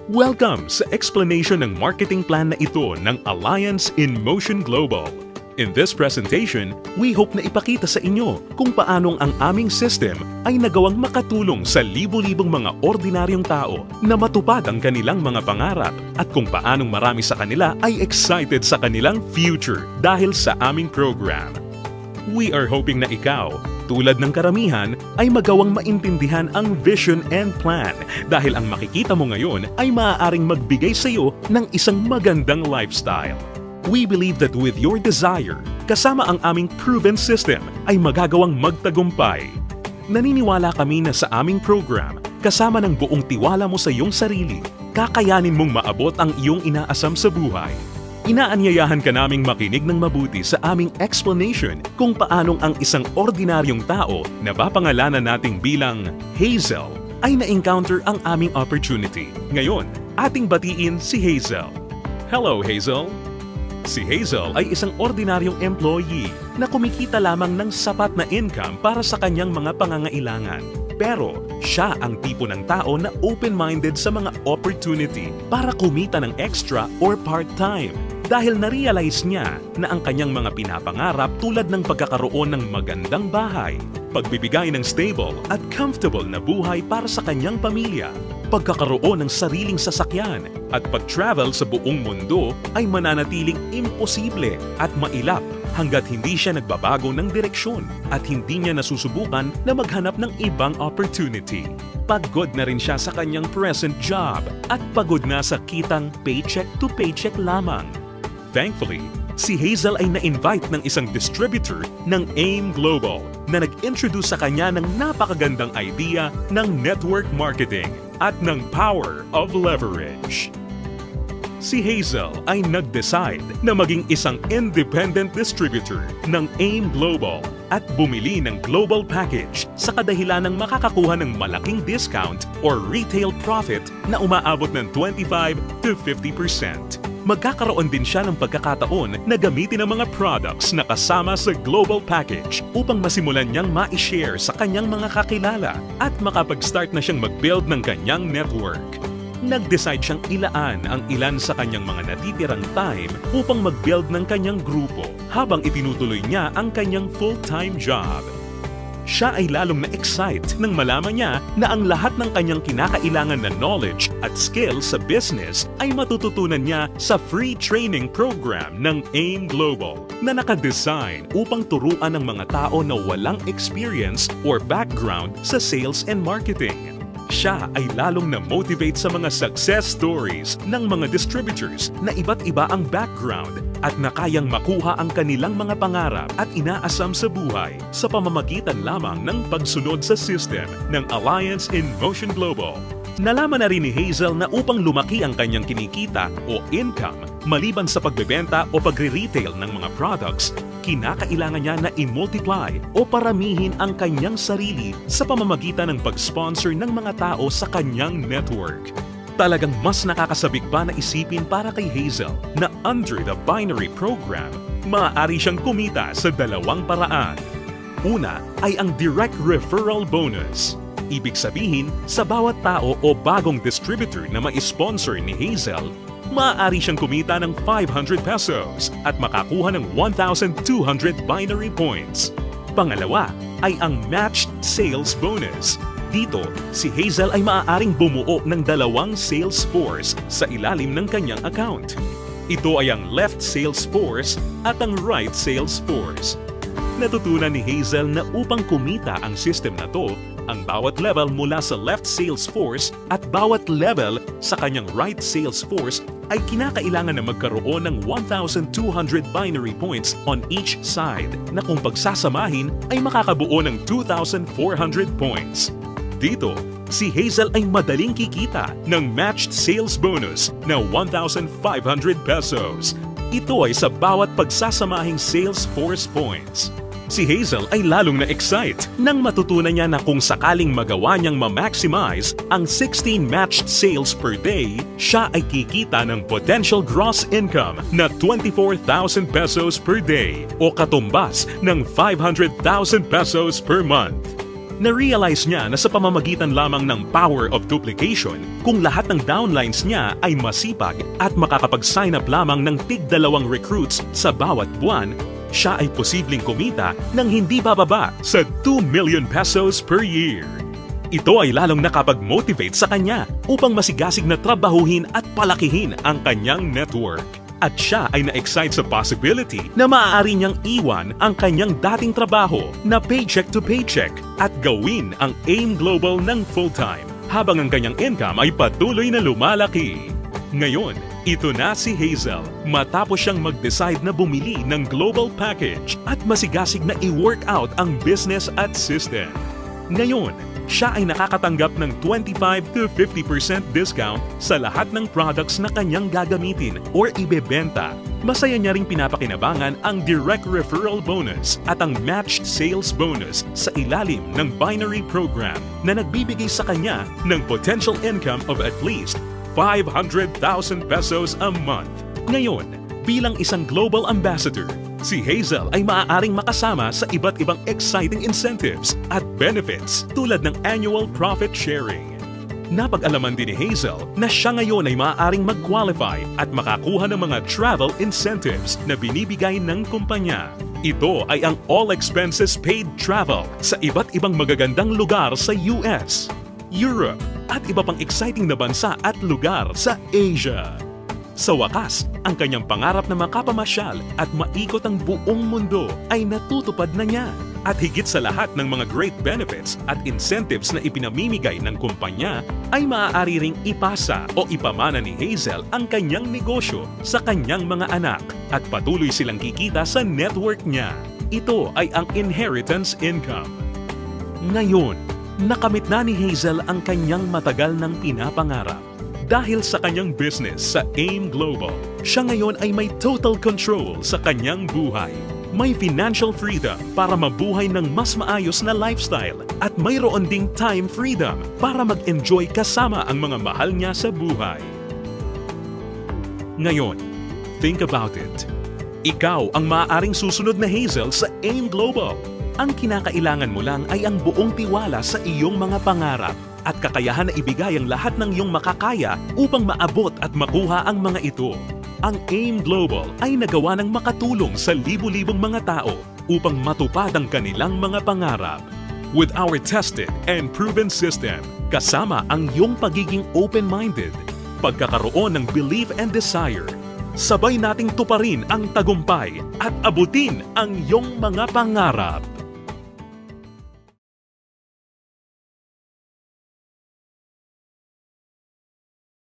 Welcome sa explanation ng marketing plan na ito ng Alliance in Motion Global. In this presentation, we hope na ipakita sa inyo kung paanong ang aming system ay nagawang makatulong sa libo-libong mga ordinaryong tao na matupad ang kanilang mga pangarap at kung paanong marami sa kanila ay excited sa kanilang future dahil sa aming program. We are hoping na ikaw, tulad ng karamihan, ay magawang maintindihan ang vision and plan dahil ang makikita mo ngayon ay maaaring magbigay sa iyo ng isang magandang lifestyle. We believe that with your desire, kasama ang aming proven system ay magagawang magtagumpay. Naniniwala kami na sa aming program, kasama ng buong tiwala mo sa iyong sarili, kakayanin mong maabot ang iyong inaasam sa buhay. Inaanyayahan ka naming makinig ng mabuti sa aming explanation kung paanong ang isang ordinaryong tao na papangalanan nating bilang Hazel ay na-encounter ang aming opportunity. Ngayon, ating batiin si Hazel. Hello, Hazel! Si Hazel ay isang ordinaryong employee na kumikita lamang ng sapat na income para sa kanyang mga pangangailangan. Pero siya ang tipo ng tao na open-minded sa mga opportunity para kumita ng extra or part-time dahil na-realize niya na ang kanyang mga pinapangarap tulad ng pagkakaroon ng magandang bahay, pagbibigay ng stable at comfortable na buhay para sa kanyang pamilya, pagkakaroon ng sariling sasakyan at pag-travel sa buong mundo ay mananatiling imposible at mailap hanggat hindi siya nagbabago ng direksyon at hindi niya nasusubukan na maghanap ng ibang opportunity. Pagod na rin siya sa kanyang present job at pagod na sa kitang paycheck to paycheck lamang. Thankfully, si Hazel ay na-invite ng isang distributor ng AIM Global na nag-introduce sa kanya ng napakagandang idea ng network marketing at ng power of leverage. Si Hazel ay nag-decide na maging isang independent distributor ng AIM Global at bumili ng global package sa kadahilan ng makakakuha ng malaking discount or retail profit na umaabot ng 25 to 50%. Magkakaroon din siya ng pagkakataon na gamitin ang mga products na kasama sa global package upang masimulan niyang ma-share sa kanyang mga kakilala at makapag-start na siyang mag-build ng kanyang network. Nag-decide siyang ilaan ang ilan sa kanyang mga natitirang time upang mag-build ng kanyang grupo habang itinutuloy niya ang kanyang full-time job. Siya ay lalong na-excite nang malaman niya na ang lahat ng kanyang kinakailangan na knowledge at skills sa business ay matututunan niya sa free training program ng AIM Global na nakadesign upang turuan ng mga tao na walang experience or background sa sales and marketing. Siya ay lalong na-motivate sa mga success stories ng mga distributors na iba't iba ang background at na kayang makuha ang kanilang mga pangarap at inaasam sa buhay sa pamamagitan lamang ng pagsunod sa system ng Alliance in Motion Global. Nalaman na rin ni Hazel na upang lumaki ang kanyang kinikita o income maliban sa pagbebenta o pagre-retail ng mga products, kinakailangan niya na i-multiply o paramihin ang kanyang sarili sa pamamagitan ng pag-sponsor ng mga tao sa kanyang network. Talagang mas nakakasabik pa na isipin para kay Hazel na under the binary program, maaari siyang kumita sa dalawang paraan. Una ay ang direct referral bonus. Ibig sabihin, sa bawat tao o bagong distributor na ma-sponsor ni Hazel, maaari siyang kumita ng 500 pesos at makakuha ng 1,200 binary points. Pangalawa ay ang matched sales bonus. Dito, si Hazel ay maaaring bumuo ng dalawang sales force sa ilalim ng kanyang account. Ito ay ang left sales force at ang right sales force. Natutunan ni Hazel na upang kumita ang system na to, ang bawat level mula sa left sales force at bawat level sa kanyang right sales force ay kinakailangan na magkaroon ng 1,200 binary points on each side na kung pagsasamahin ay makakabuo ng 2,400 points. Dito, si Hazel ay madaling kikita ng matched sales bonus na 1,500 pesos. Ito ay sa bawat pagsasamahing sales force points. Si Hazel ay lalong na-excite nang matutunan niya na kung sakaling magawa niyang ma-maximize ang 16 matched sales per day, siya ay kikita ng potential gross income na 24,000 pesos per day o katumbas ng 500,000 pesos per month. Na-realize niya na sa pamamagitan lamang ng power of duplication, kung lahat ng downlines niya ay masipag at makakapag-sign up lamang ng tig-2 recruits sa bawat buwan, siya ay posibleng kumita ng hindi bababa sa 2 million pesos per year. Ito ay lalong nakapag-motivate sa kanya upang masigasig na trabahuhin at palakihin ang kanyang network. At siya ay na-excite sa possibility na maaari niyang iwan ang kanyang dating trabaho na paycheck to paycheck at gawin ang AIM Global ng full-time habang ang kanyang income ay patuloy na lumalaki. Ngayon, ito na si Hazel matapos siyang mag-decide na bumili ng global package at masigasig na i-work out ang business at system. Ngayon, siya ay nakakatanggap ng 25 to 50% discount sa lahat ng products na kanyang gagamitin or ibebenta. Masaya niya ring pinapakinabangan ang direct referral bonus at ang matched sales bonus sa ilalim ng binary program na nagbibigay sa kanya ng potential income of at least 500,000 pesos a month. Ngayon, bilang isang global ambassador, si Hazel ay maaaring makasama sa iba't ibang exciting incentives at benefits tulad ng annual profit sharing. Napag-alaman din ni Hazel na siya ngayon ay maaaring mag-qualify at makakuha ng mga travel incentives na binibigay ng kumpanya. Ito ay ang all expenses paid travel sa iba't ibang magagandang lugar sa US, Europe, at iba pang exciting na bansa at lugar sa Asia. Sa wakas, ang kanyang pangarap na makapamasyal at maikot ang buong mundo ay natutupad na niya. At higit sa lahat ng mga great benefits at incentives na ipinamimigay ng kumpanya, ay maaari ring ipasa o ipamana ni Hazel ang kanyang negosyo sa kanyang mga anak at patuloy silang kikita sa network niya. Ito ay ang inheritance income. Ngayon, nakamit na ni Hazel ang kanyang matagal ng pinapangarap. Dahil sa kanyang business sa AIM Global, siya ngayon ay may total control sa kanyang buhay. May financial freedom para mabuhay ng mas maayos na lifestyle at mayroon ding time freedom para mag-enjoy kasama ang mga mahal niya sa buhay. Ngayon, think about it. Ikaw ang maaaring susunod na Hazel sa AIM Global. Ang kinakailangan mo lang ay ang buong tiwala sa iyong mga pangarap at kakayahan na ibigay ang lahat ng iyong makakaya upang maabot at makuha ang mga ito. Ang AIM Global ay nagawa ng makatulong sa libu-libong mga tao upang matupad ang kanilang mga pangarap. With our tested and proven system, kasama ang iyong pagiging open-minded, pagkakaroon ng belief and desire, sabay nating tuparin ang tagumpay at abutin ang iyong mga pangarap.